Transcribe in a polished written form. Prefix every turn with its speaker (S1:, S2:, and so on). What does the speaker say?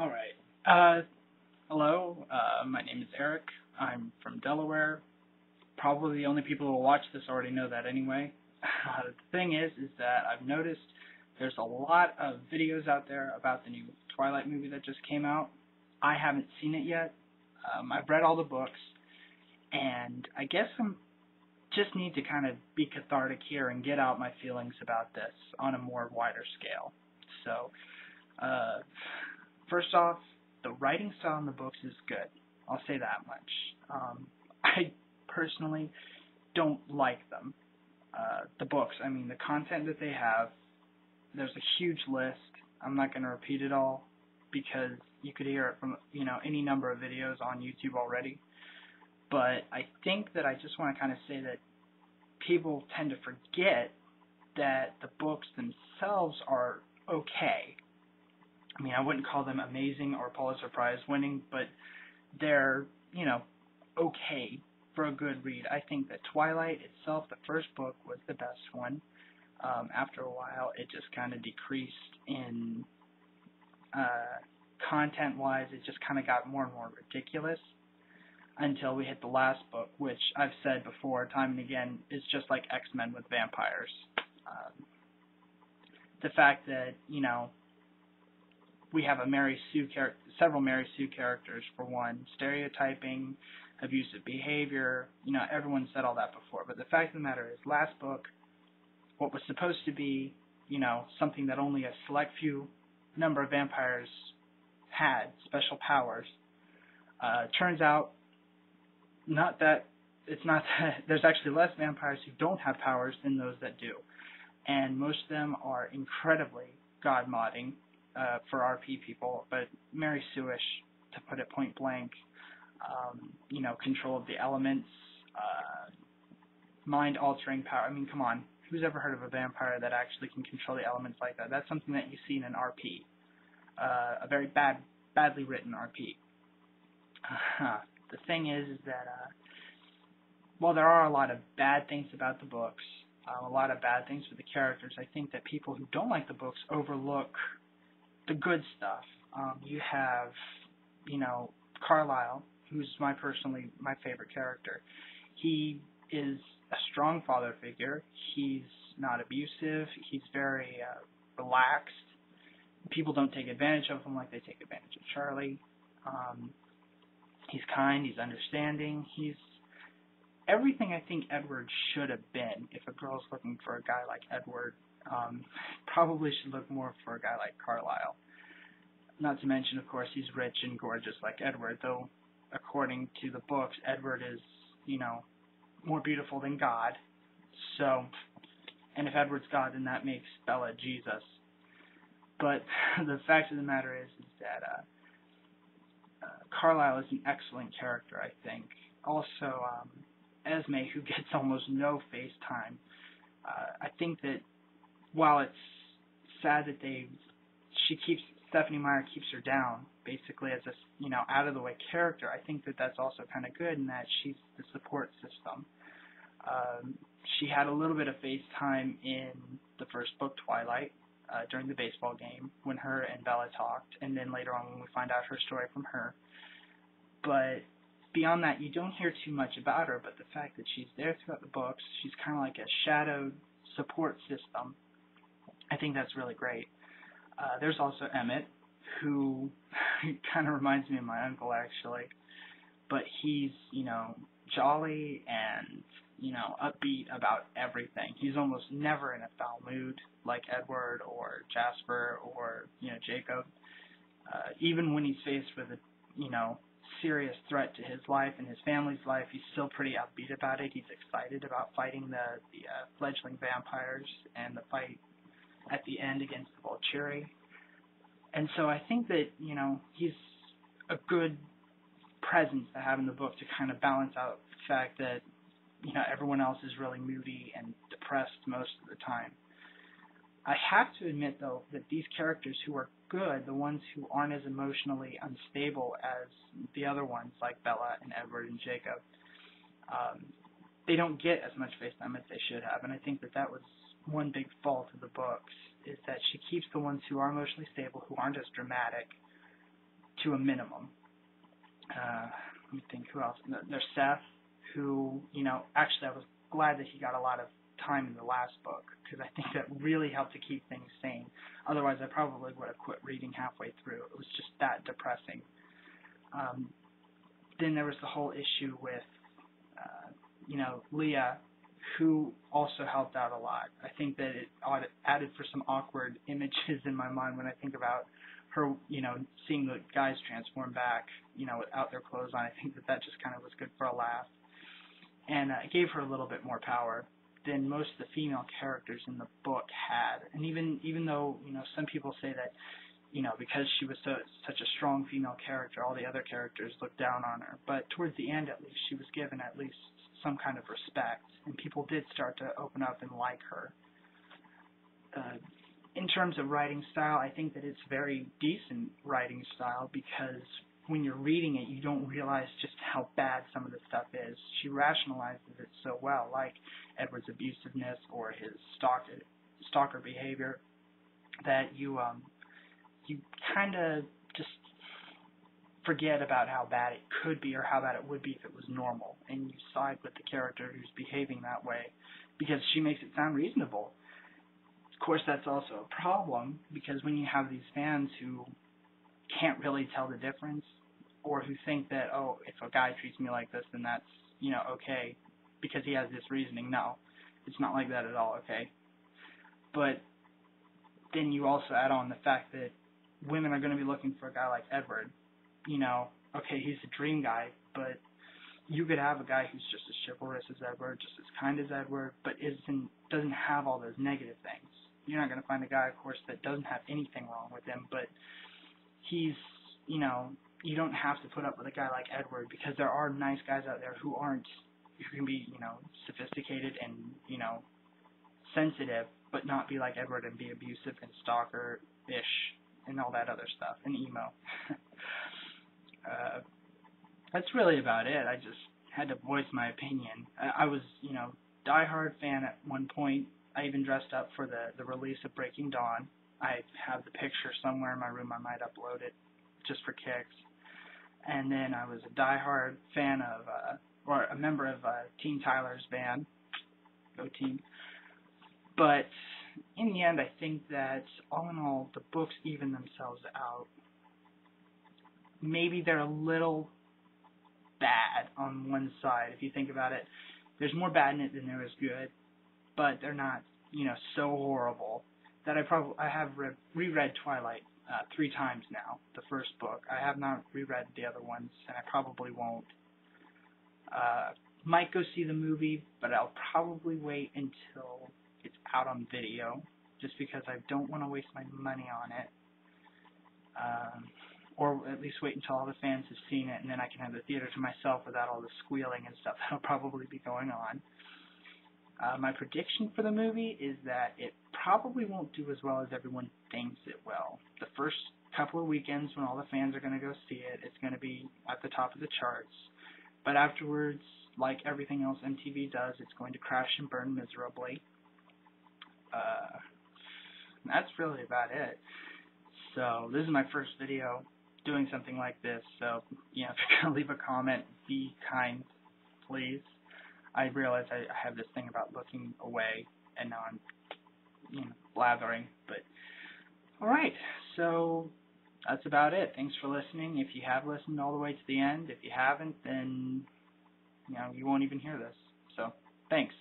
S1: All right. Hello. My name is Eric. I'm from Delaware. Probably the only people who will watch this already know that anyway. The thing is that I've noticed there's a lot of videos out there about the new Twilight movie that just came out. I haven't seen it yet. I've read all the books, and I guess I'm just need to kind of be cathartic here and get out my feelings about this on a more wider scale. So, first off, the writing style in the books is good. I'll say that much. I personally don't like them. The books, I mean, the content that they have, there's a huge list. I'm not going to repeat it all because you could hear it from, any number of videos on YouTube already. But I think that I just want to kind of say that people tend to forget that the books themselves are okay. I mean, I wouldn't call them amazing or Pulitzer Prize winning, but they're, okay for a good read. I think that Twilight itself, the first book, was the best one. After a while, it just kind of decreased in content-wise. It just kind of got more and more ridiculous until we hit the last book, which I've said before time and again is just like X-Men with vampires. The fact that, we have a several Mary Sue characters, for one, stereotyping, abusive behavior, everyone said all that before. But the fact of the matter is, last book, what was supposed to be, something that only a select few number of vampires had, special powers, turns out there's actually less vampires who don't have powers than those that do. And most of them are incredibly god-modding for RP people, but Mary Sue-ish, to put it point blank. Control of the elements, mind-altering power. I mean, come on. Who's ever heard of a vampire that actually can control the elements like that? That's something that you see in an RP. A very badly written RP. The thing is that while there are a lot of bad things about the books, a lot of bad things with the characters, I think that people who don't like the books overlook the good stuff. You have, Carlisle, who's my favorite character. He is a strong father figure. He's not abusive. He's very relaxed. People don't take advantage of him like they take advantage of Charlie. He's kind. He's understanding. He's everything I think Edward should have been. If a girl's looking for a guy like Edward, probably should look more for a guy like Carlisle. Not to mention, of course, he's rich and gorgeous like Edward, though according to the books, Edward is, more beautiful than God. So, and if Edward's God, then that makes Bella Jesus. But the fact of the matter is that Carlisle is an excellent character, I think. Also, Esme, who gets almost no face time. I think that while it's sad that Stephanie Meyer keeps her down, basically as a, out of the way character, I think that that's also kind of good in that she's the support system. She had a little bit of face time in the first book, Twilight, during the baseball game when her and Bella talked, and then later on when we find out her story from her. But beyond that, you don't hear too much about her, but the fact that she's there throughout the books, she's kind of like a shadowed support system. I think that's really great. There's also Emmett, who kind of reminds me of my uncle, actually. But he's, jolly and, upbeat about everything. He's almost never in a foul mood like Edward or Jasper or, Jacob. Even when he's faced with a, serious threat to his life and his family's life, he's still pretty upbeat about it. He's excited about fighting the fledgling vampires and the fight at the end against the Volturi. And so I think that, he's a good presence to have in the book to kind of balance out the fact that, everyone else is really moody and depressed most of the time. I have to admit, though, that these characters who are good, the ones who aren't as emotionally unstable as the other ones, like Bella and Edward and Jacob, they don't get as much face time as they should have. And I think that was one big fault of the books, is that she keeps the ones who are emotionally stable, who aren't as dramatic, to a minimum. Let me think, who else? There's Seth, who, actually I was glad that he got a lot of time in the last book, because I think that really helped to keep things sane. Otherwise, I probably would have quit reading halfway through. It was just that depressing. Then there was the whole issue with, Leah, who also helped out a lot. I think that it added for some awkward images in my mind when I think about her, seeing the guys transform back, without their clothes on. I think that just kind of was good for a laugh. And it gave her a little bit more power than most of the female characters in the book had. And even though, some people say that, because she was such a strong female character, all the other characters looked down on her. But towards the end, at least, she was given at least some kind of respect, and people did start to open up and like her. In terms of writing style, I think that it's very decent writing style, because when you're reading it, you don't realize just how bad some of the stuff is. She rationalizes it so well, like Edward's abusiveness or his stalker behavior, that you kind of just forget about how bad it could be or how bad it would be if it was normal, and you side with the character who's behaving that way because she makes it sound reasonable. Of course, that's also a problem, because when you have these fans who can't really tell the difference, or who think that, oh, if a guy treats me like this, then that's, okay, because he has this reasoning. No, it's not like that at all, okay? But then you also add on the fact that women are going to be looking for a guy like Edward. Okay, he's a dream guy, but you could have a guy who's just as chivalrous as Edward, just as kind as Edward, but doesn't have all those negative things. You're not going to find a guy, of course, that doesn't have anything wrong with him, but he's, you don't have to put up with a guy like Edward, because there are nice guys out there who can be, sophisticated and, sensitive, but not be like Edward and be abusive and stalker-ish and all that other stuff, and emo. That's really about it. I just had to voice my opinion. I was, diehard fan at one point. I even dressed up for the release of Breaking Dawn. I have the picture somewhere in my room. I might upload it just for kicks. And then I was a diehard fan of, or a member of Team Tyler's band. Go team. But in the end, I think that all in all, the books even themselves out. Maybe they're a little bad on one side, if you think about it. There's more bad in it than there is good, but they're not, so horrible that I have reread Twilight 3 times now, the first book. I have not reread the other ones, and I probably won't. Might go see the movie, but I'll probably wait until it's out on video, just because I don't want to waste my money on it. Or at least wait until all the fans have seen it, and then I can have the theater to myself without all the squealing and stuff that'll probably be going on. My prediction for the movie is that it probably won't do as well as everyone thinks it will. The first couple of weekends when all the fans are going to go see it, it's going to be at the top of the charts. But afterwards, like everything else MTV does, it's going to crash and burn miserably. That's really about it. So this is my first video doing something like this, so if you're going to leave a comment, be kind, please. I realize I have this thing about looking away, and now I'm blathering, but alright, so that's about it. Thanks for listening. If you have listened all the way to the end, if you haven't, then you won't even hear this. So thanks.